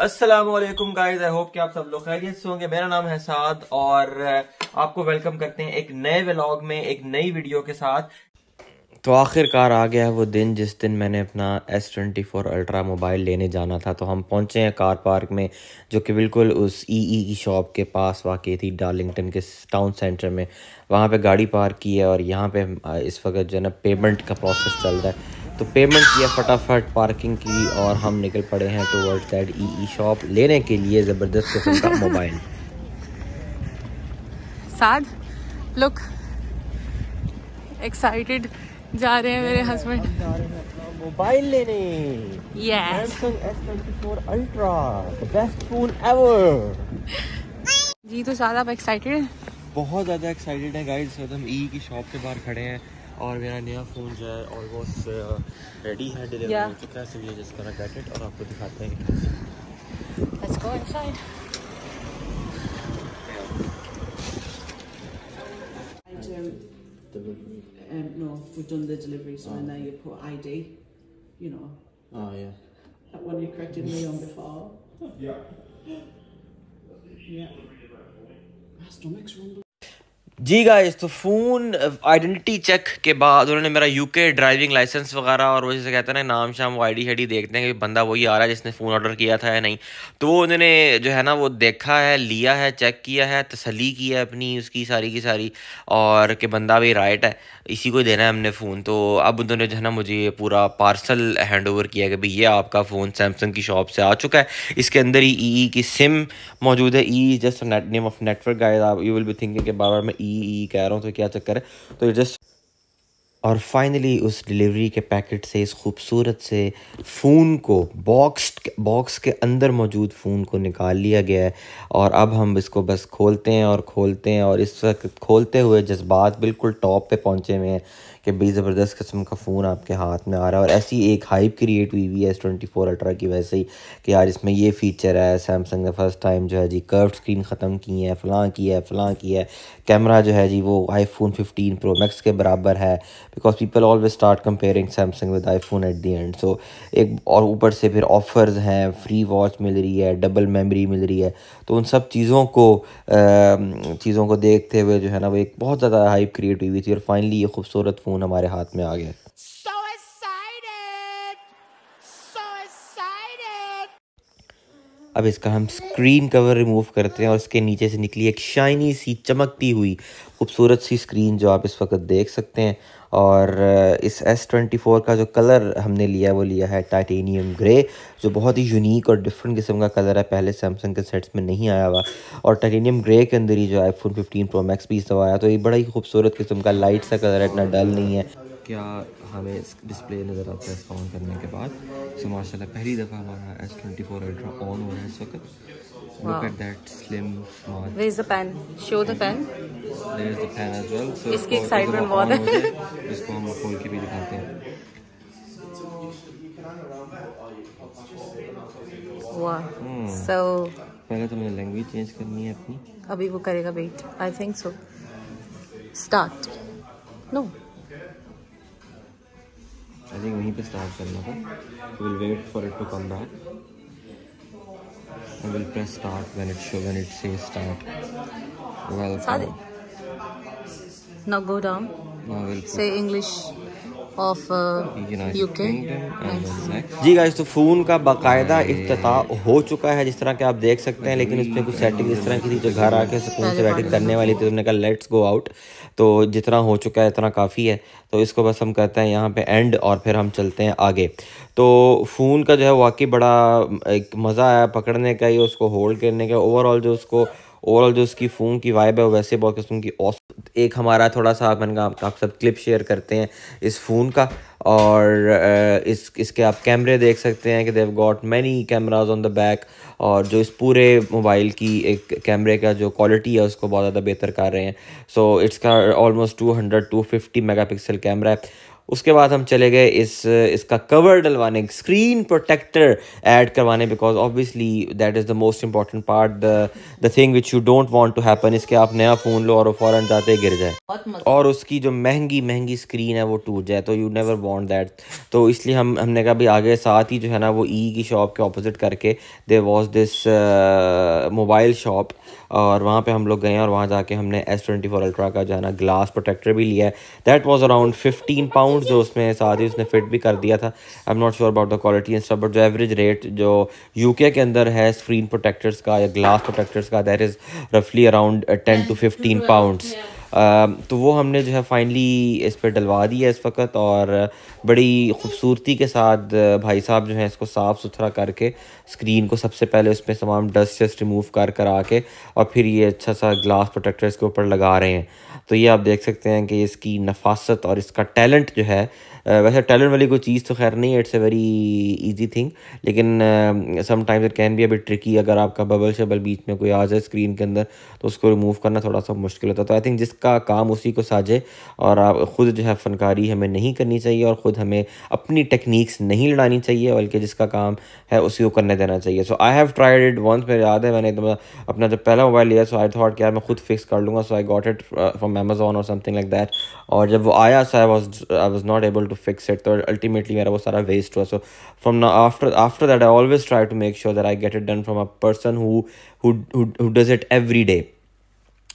अस्सलामुअलैकुम guys, I hope कि आप सब लोग खैरियत से होंगे। मेरा नाम है साद और आपको वेलकम करते हैं एक नए व्लॉग में, एक नई वीडियो के साथ। तो आखिरकार आ गया वो दिन जिस दिन मैंने अपना S24 अल्ट्रा मोबाइल लेने जाना था। तो हम पहुंचे हैं कार पार्क में, जो कि बिल्कुल उस ईई की शॉप के पास वाक़ई थी, डार्लिंगटन के टाउन सेंटर में। वहाँ पे गाड़ी पार्क की है और यहाँ पे इस वक्त जो है ना पेमेंट का प्रोसेस चल रहा है। तो पेमेंट किया फटाफट, पार्किंग की और हम निकल पड़े हैं टुवर्ड्स दैट ईई शॉप लेने के लिए ज़बरदस्त किस्म का मोबाइल। साद लुक एक्साइटेड जा रहे हैं मेरे हस्बैंड। जा रहे हैं अपना मोबाइल लेने। Yes Samsung S24 Ultra, the best phone ever। जी, तो साद आप एक्साइटेड हैं? बहुत ज़्यादा एक्साइटेड है गाइस। हम ई की शॉप के बाहर खड़े हैं और मेरा नया फ़ोन जो है ऑलमोस्ट रेडी है, डिलीवर हो चुका है। सो ये जिस तरह गेट इट और आपको दिखाते हैं कि let's go inside. No, we've done the delivery, so in there you put ID, you know. Oh yeah. That one you corrected me on before. Yeah. Yeah. My stomach's rumbling. जी guys, तो phone identity check के बाद उन्होंने मेरा UK driving licence वगैरह और वो जैसे कहते हैं ना नाम शाम, वो आईडी शाईडी देखते हैं कि बंदा वही आ रहा है जिसने फ़ोन ऑर्डर किया था या नहीं। तो वो उन्होंने जो है ना वो देखा है, लिया है, चेक किया है, तसल्ली की है अपनी उसकी सारी की सारी, और कि बंदा भी राइट है, इसी को देना है हमने फ़ोन। तो अब उन्होंने जो है ना मुझे ये पूरा पार्सल हैंड ओवर किया कि भाई ये आपका फ़ोन सैमसंग की शॉप से आ चुका है। इसके अंदर ही ई की सिम मौजूद है। EE just name of network guys. आप यू विल बी थिंकिंग के बार मैं ई कह रहा हूँ तो क्या चक्कर है। तो जस्ट और फाइनली उस डिलीवरी के पैकेट से इस खूबसूरत से फ़ोन को बॉक्स के अंदर मौजूद फ़ोन को निकाल लिया गया है। और अब हम इसको बस खोलते हैं और इस वक्त खोलते हुए जज्बात बिल्कुल टॉप पे पहुंचे हुए हैं कि बड़ी ज़बरदस्त किस्म का फ़ोन आपके हाथ में आ रहा है। और ऐसी एक हाइप क्रिएट हुई है S24 अल्ट्रा की वजह से ही कि यार इसमें ये फ़ीचर है, सैमसंग ने फर्स्ट टाइम जो है जी कर्व्ड स्क्रीन ख़त्म की है, फ़लाँ की है। कैमरा जो है जी वो iPhone 15 Pro Max के बराबर है, because people always start comparing Samsung with iPhone at the end. So एक और ऊपर से फिर ऑफ़र्स हैं, फ्री वॉच मिल रही है, डबल मेमोरी मिल रही है। तो उन सब चीज़ों को देखते हुए जो है ना वो एक बहुत ज़्यादा हाइप क्रिएट हुई थी और फाइनली ये खूबसूरत फ़ोन हमारे हाथ में आ गया। अब इसका हम स्क्रीन कवर रिमूव करते हैं और इसके नीचे से निकली एक शाइनी सी चमकती हुई खूबसूरत सी स्क्रीन जो आप इस वक्त देख सकते हैं। और इस S24 का जो कलर हमने लिया वो लिया है टाइटेनियम ग्रे, जो बहुत ही यूनिक और डिफरेंट किस्म का कलर है, पहले सैमसंग के सेट्स में नहीं आया हुआ। और टाइटेनियम ग्रे के अंदर ही जो iPhone 15 Pro Max भी इस आया, तो ये बड़ा ही खूबसूरत किस्म का लाइट सा कलर है, इतना डल नहीं है। क्या हमें डिस्प्ले नज़र आता है इसका ऑन करने के बाद। सो माशाल्लाह पहली दफ़ा हमारा S24 अल्ट्रा ऑन हो रहा है इस वक्त। Look at that slim small. Where is the pen? Show the pen. There is the pen as well. So इसकी एक्साइटमेंट बहुत है। इसको हम खोल के भी दिखाते हैं। वाह, सो पहले तो मुझे लैंग्वेज चेंज करनी है अपनी। अभी वो करेगा, wait, I think so. Start. No, I think वहीं पे स्टार्ट करना था। Will wait for it to come back. I will press start when it says start. Welcome. now go down. Now we'll Say English of UK. जी guys, तो phone का बाकायदा इफ्तिताह हो चुका है जिस तरह के आप देख सकते हैं, लेकिन इसमें कुछ सेटिंग इस तरह की थी जो घर आके सुकून से बैटिंग करने वाली थी। तुमने कहा लेट्स गो आउट, तो जितना हो चुका है इतना काफ़ी है। तो इसको बस हम करते हैं यहाँ पे एंड और फिर हम चलते हैं आगे। तो फ़ोन का जो है वाकई बड़ा एक मज़ा आया पकड़ने का, ये उसको होल्ड करने का। ओवरऑल जो उसकी फ़ोन की वाइब है वैसे बहुत किस्म की एक हमारा थोड़ा सा मैंने कहा आप सब क्लिप शेयर करते हैं इस फ़ोन का। और इसके आप कैमरे देख सकते हैं कि they've got many cameras on the back, और जो इस पूरे मोबाइल की एक कैमरे का जो क्वालिटी है उसको बहुत ज़्यादा बेहतर कर रहे हैं। सो इसका ऑलमोस्ट 250 मेगापिक्सल कैमरा है। उसके बाद हम चले गए इसका कवर डलवाने, स्क्रीन प्रोटेक्टर ऐड करवाने, because obviously that is the most important part, the thing which you don't want to happen. इसके आप नया फ़ोन लो और वो फ़ौरन जाते गिर जाए और उसकी जो महंगी स्क्रीन है वो टूट जाए, तो यू नेवर वांट दैट। तो इसलिए हमने कहा भाई आगे साथ ही जो है ना वो ई की शॉप के ऑपोजिट करके there was this mobile shop, और वहाँ पे हम लोग गए और वहाँ जाके हमने S24 अल्ट्रा का जो है ना ग्लास प्रोटेक्टर भी लिया है। दैट वाज अराउंड 15 पाउंड, जो उसमें साथ ही उसने फिट भी कर दिया था। I am not sure about the quality and stuff, but जो एवरेज रेट जो यूके के अंदर है स्क्रीन प्रोटेक्टर्स का या ग्लास प्रोटेक्टर्स का, दैट इज़ रफली अराउंड 10 to 15 पाउंड्स। तो वो हमने जो है फाइनली इस पर डलवा दिया इस वक्त, और बड़ी ख़ूबसूरती के साथ भाई साहब जो है इसको साफ़ सुथरा करके स्क्रीन को सबसे पहले उसमें तमाम डस्ट शस्ट रिमूव कर आके और फिर ये अच्छा सा ग्लास प्रोटेक्टर इसके ऊपर लगा रहे हैं। तो ये आप देख सकते हैं कि इसकी नफासत और इसका टैलेंट जो है, वैसे टैलेंट वाली कोई चीज़ तो खैर नहीं है, it's a very easy thing, लेकिन sometimes it can be a bit tricky. अगर आपका बबल शबल बीच में कोई आ जाए स्क्रीन के अंदर तो उसको रिमूव करना थोड़ा सा मुश्किल होता है। तो आई थिंक जिसका काम उसी को साजे, और आप ख़ुद जो है फ़नकारी हमें नहीं करनी चाहिए और ख़ुद हमें अपनी टेक्निक्स नहीं लड़ानी चाहिए, बल्कि जिसका काम है उसी को करने देना चाहिए। So I have tried it once, मेरे याद है मैंने अपना जब पहला मोबाइल लिया, सो आई थॉट कि यार मैं खुद फिक्स कर लूँगा, so I got it from Amazon और समथिंग लाइक दैट। और जब वो आया so I was not able to fix it, तो अल्टीमेटली मेरा वो सारा वेस्ट हुआ। So from now after that I always try to make sure that I get it done from a person who does it every day.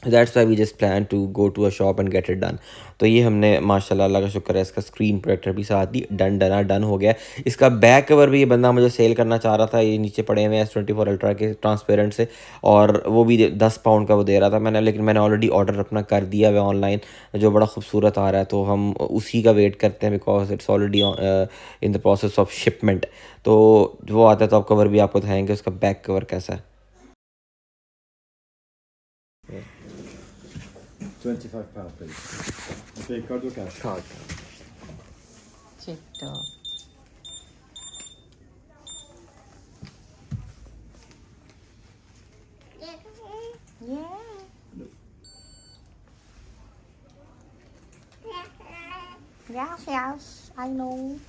That's why we just plan to go to a shop and get it done. तो ये हमने माशाल्लाह अल्लाह का शुक्र है इसका screen protector भी साथ ही डन हो गया। इसका बैक कवर भी ये बंदा मुझे सेल करना चाह रहा था, ये नीचे पड़े हुए हैं S24 अल्ट्रा के ट्रांसपेरेंट से, और वो भी 10 पाउंड का वो दे रहा था लेकिन मैंने ऑलरेडी ऑर्डर अपना कर दिया हुआ ऑनलाइन, जो बड़ा खूबसूरत आ रहा है। तो हम उसी का वेट करते हैं because it's already in the process of shipment. तो वो आता है तो आप कवर भी आपको दिखाएंगे उसका बैक कवर कैसा है। 25 pound, please. Okay, card or cash? Card. Chitto. Yes, I know.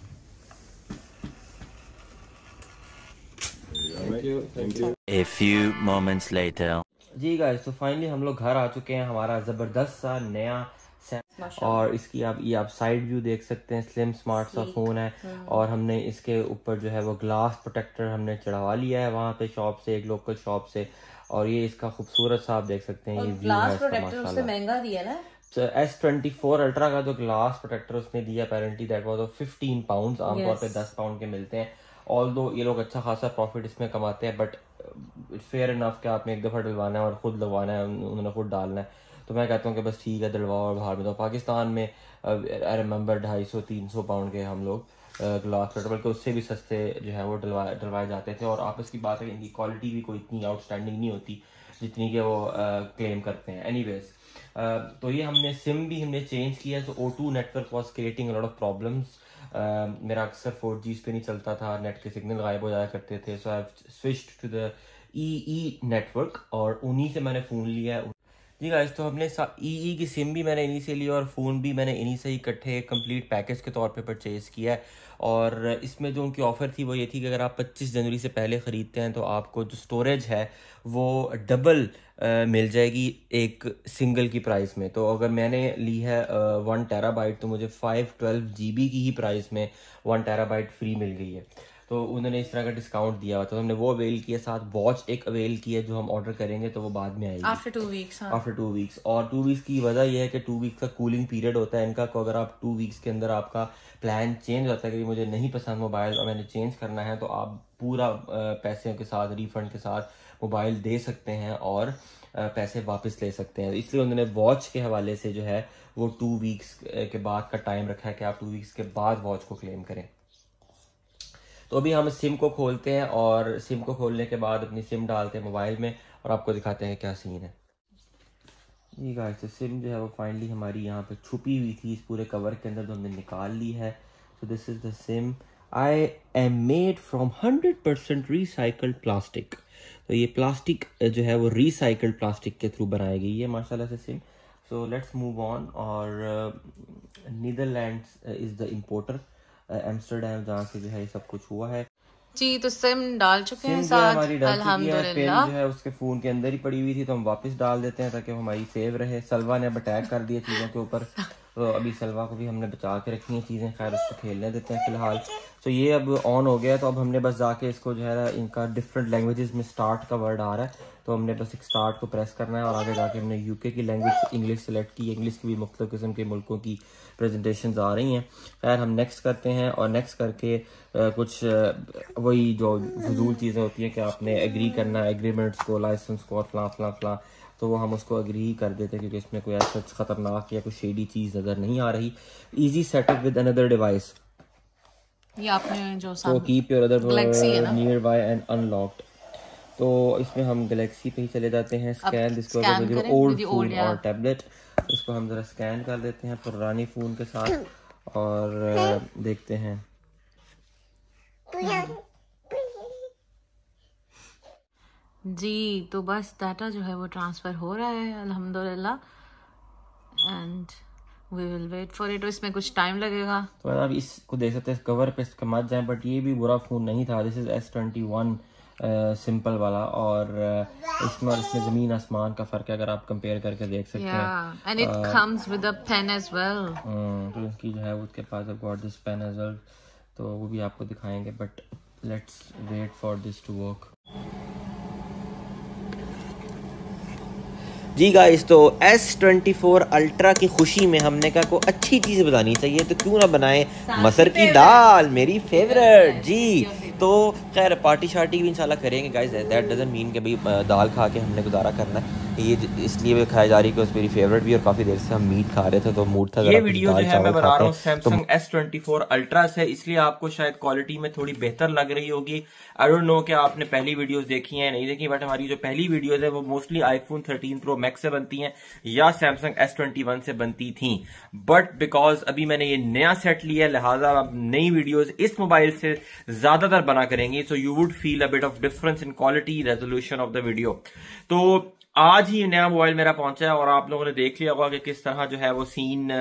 Thank you. A few moments later. जी गाइस, तो फाइनली हम लोग घर आ चुके हैं। हमारा ज़बरदस्त सा नया और इसकी आप साइड व्यू देख सकते हैं, स्लिम स्मार्ट सा फ़ोन है। और हमने इसके ऊपर जो है वो ग्लास प्रोटेक्टर हमने चढ़वा लिया है वहाँ पे शॉप से, एक लोकल शॉप से। और ये इसका खूबसूरत सा आप देख सकते हैं, ये व्यू है इसका माशाल्लाह। महंगा दिया ना S24 अल्ट्रा का जो ग्लास प्रोटेक्टर उसने दिया अपेरेंटली दैट वाज 15 पाउंड, आमतौर पे 10 पाउंड के मिलते हैं। ऑल्दो ये लोग अच्छा खासा प्रॉफिट इसमें कमाते हैं, बट फेयर इनफ कि आपने एक दफ़ा डलवाना है और ख़ुद लगवाना है, उन्होंने खुद डालना है। तो मैं कहता हूँ कि बस ठीक है डलवाओ और बाहर में। तो पाकिस्तान में आई रिमेंबर 250-300 पाउंड के हम लोग ग्लास प्रोटेक्टर, बल्कि उससे भी सस्ते जो है वो डलवाए जाते थे। और आपस की बात है, इनकी क्वालिटी भी कोई इतनी आउटस्टैंडिंग नहीं होती जितनी कि वो क्लेम करते हैं। एनीवेज, तो ये हमने सिम भी हमने चेंज किया। तो O2 network was creating lot of problems. मेरा अक्सर 4G पे नहीं चलता था, नेट के सिग्नल गायब हो जाया करते थे। So I have switched to the EE network और उन्हीं से मैंने फ़ोन लिया है। जी गाइस, तो हमने EE की सिम भी मैंने इन्हीं से ली और फ़ोन भी मैंने इन्हीं से ही इकट्ठे कंप्लीट पैकेज के तौर पे परचेज़ किया है। और इसमें जो उनकी ऑफ़र थी वो ये थी कि अगर आप 25 जनवरी से पहले ख़रीदते हैं तो आपको जो स्टोरेज है वो डबल मिल जाएगी एक सिंगल की प्राइस में। तो अगर मैंने ली है 1 टेराबाइट तो मुझे 512 GB की ही प्राइस में 1 टेराबाइट फ्री मिल गई है। तो उन्होंने इस तरह का डिस्काउंट दिया हुआ, तो हमने वो अवेल किया। साथ वॉच एक अवेल की है जो हम ऑर्डर करेंगे तो वो बाद में आएगी आफ्टर 2 वीक्स। After 2 weeks. और 2 वीक्स की वजह यह है कि 2 वीक्स का कूलिंग पीरियड होता है इनका। तो अगर आप 2 वीक्स के अंदर आपका प्लान चेंज होता है कि मुझे नहीं पसंद मोबाइल और मैंने चेंज करना है, तो आप पूरा पैसे के साथ, रिफंड के साथ मोबाइल दे सकते हैं और पैसे वापस ले सकते हैं। इसलिए उन्होंने वॉच के हवाले से जो है वो 2 वीक्स के बाद का टाइम रखा है कि आप 2 वीक्स के बाद वॉच को क्लेम करें। तो अभी हम सिम को खोलते हैं और सिम को खोलने के बाद अपनी सिम डालते हैं मोबाइल में और आपको दिखाते हैं क्या सीन है। जी गाइस, तो सिम जो है वो फाइनली हमारी यहाँ पे छुपी हुई थी इस पूरे कवर के अंदर, तो हमने निकाल ली है। So this is the SIM. I am made from 100% recycled plastic. तो ये प्लास्टिक जो है वो रिसाइकल्ड प्लास्टिक के थ्रू बनाई गई है माशाल्लाह से SIM. So let's move on. और Netherlands is the importer, Amsterdam जहाँ से जो है ये सब कुछ हुआ है। जी, तो सिम डाल चुके हैं सिम जो है साथ, हमारी डल चुकी है, पिन अल्हम्दुलिल्लाह। जो है उसके फ़ोन के अंदर ही पड़ी हुई थी, तो हम वापस डाल देते हैं ताकि वो हमारी सेव रहे। सलवा ने अब अटैक कर दिया चीज़ों के ऊपर, तो अभी सलवा को भी हमने बचा के रखी हैं चीज़ें, खैर उसको खेलने देते हैं फ़िलहाल। तो ये अब ऑन हो गया, तो अब हमने बस जाके इसको जो है इनका डिफरेंट लैंग्वेजेस में स्टार्ट का वर्ड आ रहा है, तो हमने बस एक स्टार्ट को प्रेस करना है और आगे जाके हमने यूके की लैंग्वेज इंग्लिश सेलेक्ट की। इंग्लिश की भी मुख्तलिफ किस्म के मुल्कों की प्रेजेंटेशंस आ रही हैं। खैर हम नेक्स्ट करते हैं, और नेक्स्ट करके कुछ वही जो फजूल चीज़ें होती हैं कि आपने एग्री करना है एग्रीमेंट्स को, लाइसेंस को और फलां, तो वो हम उसको एग्री ही कर देते हैं क्योंकि इसमें कोई ऐसा खतरनाक या कोई शेडी चीज़ नज़र नहीं आ रही। Easy setup with another device, ये आपने जो तो कीप योर अदर Galaxy है ना? Near by and unlocked. तो इसमें हम गैलेक्सी पे ही चले जाते हैं। स्कैन दिस ओल्ड फोन और टैबलेट, इसको हम ज़रा स्कैन कर देते हैं पुरानी फ़ोन के साथ और देखते हैं। जी, तो बस डाटा जो है वो ट्रांसफ़र हो रहा है अल्हम्दुलिल्लाह, and we will wait for it. इसमें कुछ टाइम लगेगा। तो आप इसको देख सकते हैं, कवर पे इसका मत जाए, बट ये भी बुरा फ़ोन नहीं था। दिस इज़ S21 सिंपल वाला, और इसमें और इसमें ज़मीन आसमान का फ़र्क है, अगर आप कंपेयर करके देख सकते हैं। And it comes with a pen as well. तो इसकी जो है वो उसके पास got this pen as well, तो वो भी आपको दिखाएंगे, but let's wait for this to work. जी गाइस, तो S24 अल्ट्रा की खुशी में हमने कहा को अच्छी चीज़ बनानी चाहिए, तो क्यों ना बनाएं मसर की दाल, मेरी फेवरेट। जी, तो खैर पार्टी शार्टी भी इंशाल्लाह करेंगे गाइस। दैट डजंट मीन कि भाई दाल खा के हमने गुजारा करना है, ये इसलिए खाई जा रही है कि मेरी फेवरेट भी, और काफ़ी देर से हम मीट खा रहे थे तो मूड था। ये वीडियो जो है मैं बना रहा हूँ सैमसंग S24 अल्ट्रा से, इसलिए आपको शायद क्वालिटी में थोड़ी बेहतर लग रही होगी। आई डोंट नो कि आपने पहली वीडियोस देखी हैं नहीं देखी, बट हमारी जो पहली वीडियोस है वो मोस्टली आईफोन 13 प्रो मैक्स से बनती हैं या सैमसंग S21 से बनती थी, बट बिकॉज अभी मैंने ये नया सेट लिया है, लिहाजा अब नई वीडियोस इस मोबाइल से ज्यादातर बना करेंगे, so you would feel a bit of difference in quality resolution of the video. तो आज ही नया मोबाइल मेरा पहुंचा है और आप लोगों ने देख लिया होगा कि किस तरह जो है वो सीन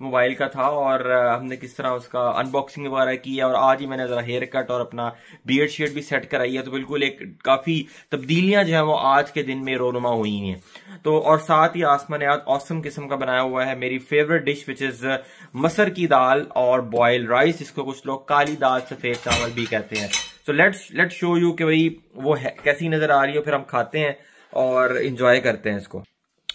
मोबाइल का था, और हमने किस तरह उसका अनबॉक्सिंग वगैरह की है, और आज ही मैंने जरा हेयर कट और अपना बियर्ड शेड भी सेट कराई है, तो बिल्कुल एक काफी तब्दीलियां जो है वो आज के दिन में रोनुमा हुई हैं। तो और साथ ही आसमा ने आज ऑसम किस्म का बनाया हुआ है मेरी फेवरेट डिश विच इज मसर की दाल और बॉयल राइस, जिसको कुछ लोग काली दाल सफेद चावल भी कहते हैं। सो लेट्स शो यू कि भाई वो कैसी नजर आ रही है, फिर हम खाते हैं और इंजॉय करते हैं इसको।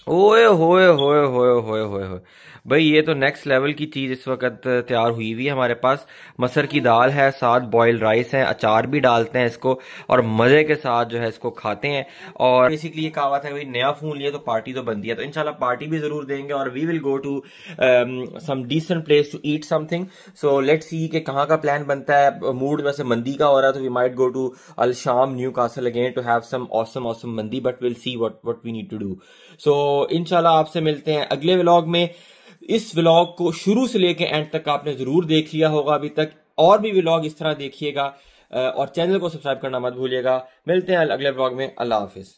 ओए होए होए होए होए होए भाई, ये तो नेक्स्ट लेवल की चीज इस वक्त तैयार हुई हुई है हमारे पास। मसर की दाल है, साथ बॉइल्ड राइस है, अचार भी डालते हैं इसको और मजे के साथ जो है इसको खाते हैं। और बेसिकली ये कहावत है भाई नया फोन लिया तो पार्टी तो बनती है, तो इंशाल्लाह पार्टी भी जरूर देंगे और we will go to some decent place to eat something. So let's see कि कहाँ का प्लान बनता है। मूड में से मंदी का हो रहा है, तो we might go to Al Sham Newcastle again to have some awesome mandi, but will see what we need to do. So इंशाल्लाह आपसे मिलते हैं अगले व्लॉग में। इस व्लॉग को शुरू से लेकर एंड तक आपने जरूर देख लिया होगा अभी तक, और भी व्लॉग इस तरह देखिएगा और चैनल को सब्सक्राइब करना मत भूलिएगा। मिलते हैं अगले व्लॉग में। अल्लाह हाफिज।